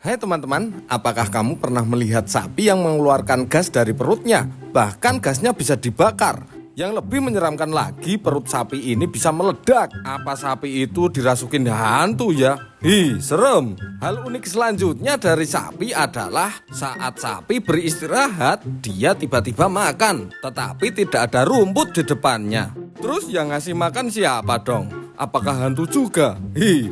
Hai teman-teman, apakah kamu pernah melihat sapi yang mengeluarkan gas dari perutnya? Bahkan gasnya bisa dibakar. Yang lebih menyeramkan lagi, perut sapi ini bisa meledak. Apa sapi itu dirasukin hantu ya? Serem. Hal unik selanjutnya dari sapi adalah saat sapi beristirahat, dia tiba-tiba makan, tetapi tidak ada rumput di depannya. Terus yang ngasih makan siapa dong? Apakah hantu juga?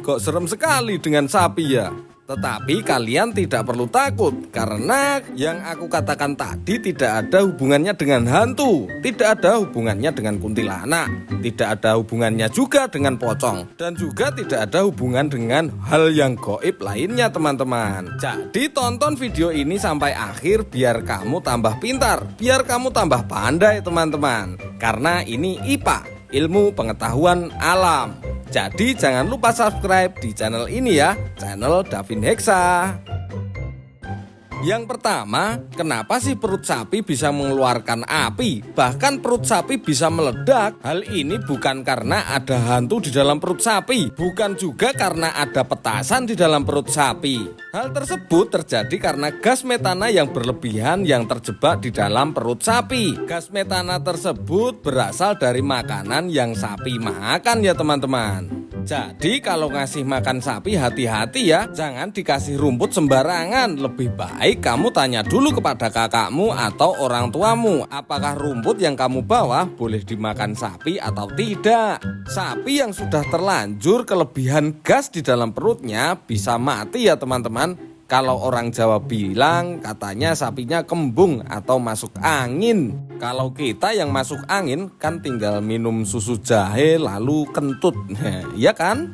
Kok serem sekali dengan sapi ya? Tetapi kalian tidak perlu takut, karena yang aku katakan tadi tidak ada hubungannya dengan hantu, tidak ada hubungannya dengan kuntilanak, tidak ada hubungannya juga dengan pocong, dan juga tidak ada hubungan dengan hal yang gaib lainnya teman-teman. Jadi tonton video ini sampai akhir biar kamu tambah pintar, biar kamu tambah pandai teman-teman. Karena ini IPA, ilmu pengetahuan alam. Jadi jangan lupa subscribe di channel ini ya, channel Davin Hexa. Yang pertama, kenapa sih perut sapi bisa mengeluarkan api? Bahkan perut sapi bisa meledak. Hal ini bukan karena ada hantu di dalam perut sapi, bukan juga karena ada petasan di dalam perut sapi. Hal tersebut terjadi karena gas metana yang berlebihan yang terjebak di dalam perut sapi. Gas metana tersebut berasal dari makanan yang sapi makan ya teman-teman. Jadi kalau ngasih makan sapi hati-hati ya, jangan dikasih rumput sembarangan. Lebih baik kamu tanya dulu kepada kakakmu atau orang tuamu, apakah rumput yang kamu bawa boleh dimakan sapi atau tidak. Sapi yang sudah terlanjur kelebihan gas di dalam perutnya bisa mati ya teman-teman. Kalau orang Jawa bilang katanya sapinya kembung atau masuk angin. Kalau kita yang masuk angin kan tinggal minum susu jahe lalu kentut, iya kan?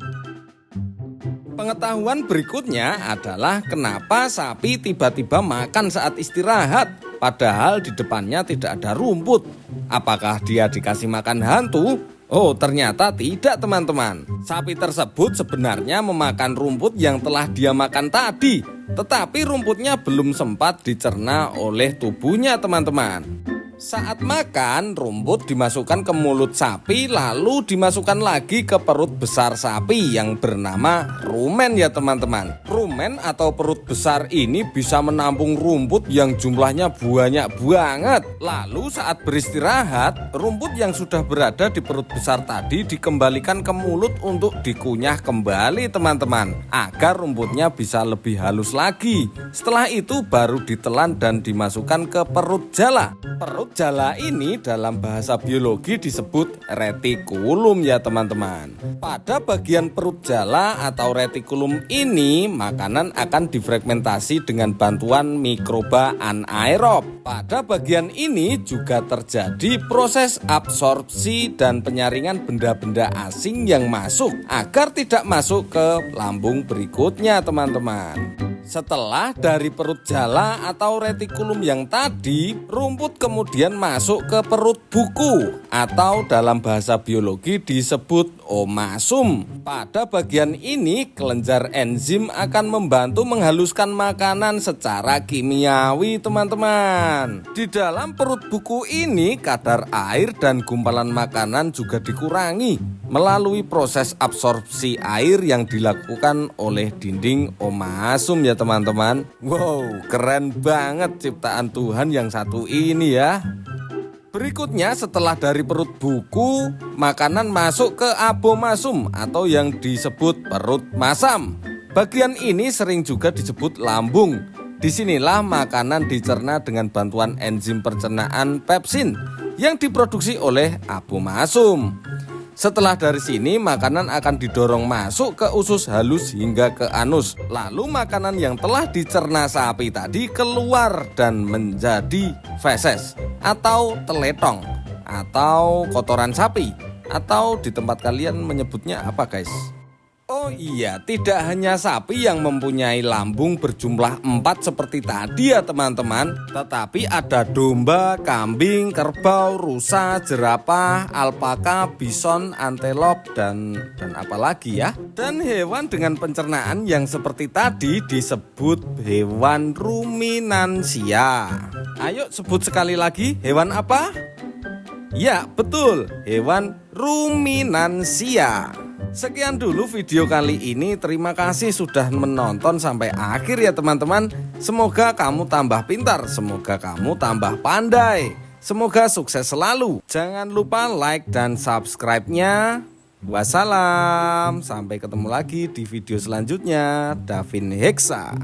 Pengetahuan berikutnya adalah kenapa sapi tiba-tiba makan saat istirahat, padahal di depannya tidak ada rumput. Apakah dia dikasih makan hantu? Oh, ternyata tidak teman-teman. Sapi tersebut sebenarnya memakan rumput yang telah dia makan tadi, tetapi rumputnya belum sempat dicerna oleh tubuhnya teman-teman. Saat makan, rumput dimasukkan ke mulut sapi lalu dimasukkan lagi ke perut besar sapi yang bernama rumen ya teman-teman. Rumen atau perut besar ini bisa menampung rumput yang jumlahnya banyak banget. Lalu saat beristirahat, rumput yang sudah berada di perut besar tadi dikembalikan ke mulut untuk dikunyah kembali teman-teman, agar rumputnya bisa lebih halus lagi. Setelah itu baru ditelan dan dimasukkan ke perut jala. Perut jala ini dalam bahasa biologi disebut retikulum ya teman-teman. Pada bagian perut jala atau retikulum ini, makanan akan difragmentasi dengan bantuan mikroba anaerob. Pada bagian ini juga terjadi proses absorpsi dan penyaringan benda-benda asing yang masuk agar tidak masuk ke lambung berikutnya teman-teman. Setelah dari perut jala atau retikulum yang tadi, rumput kemudian masuk ke perut buku atau dalam bahasa biologi disebut omasum. Pada bagian ini, kelenjar enzim akan membantu menghaluskan makanan secara kimiawi teman-teman. Di dalam perut buku ini, kadar air dan gumpalan makanan juga dikurangi melalui proses absorpsi air yang dilakukan oleh dinding omasum ya teman-teman. Wow, keren banget ciptaan Tuhan yang satu ini ya. Berikutnya setelah dari perut buku, makanan masuk ke abomasum atau yang disebut perut masam. Bagian ini sering juga disebut lambung. Disinilah makanan dicerna dengan bantuan enzim pencernaan pepsin yang diproduksi oleh abomasum. Setelah dari sini, makanan akan didorong masuk ke usus halus hingga ke anus. Lalu makanan yang telah dicerna sapi tadi keluar dan menjadi feses atau teletong atau kotoran sapi. Atau di tempat kalian menyebutnya apa guys? Oh iya, tidak hanya sapi yang mempunyai lambung berjumlah 4 seperti tadi ya teman-teman, tetapi ada domba, kambing, kerbau, rusa, jerapah, alpaka, bison, antelop, dan apa lagi ya? Dan hewan dengan pencernaan yang seperti tadi disebut hewan ruminansia. Ayo sebut sekali lagi, hewan apa? Ya betul, hewan ruminansia. Sekian dulu video kali ini. Terima kasih sudah menonton sampai akhir ya teman-teman. Semoga kamu tambah pintar, semoga kamu tambah pandai, semoga sukses selalu. Jangan lupa like dan subscribe-nya. Wassalam, sampai ketemu lagi di video selanjutnya. Davin Hexa.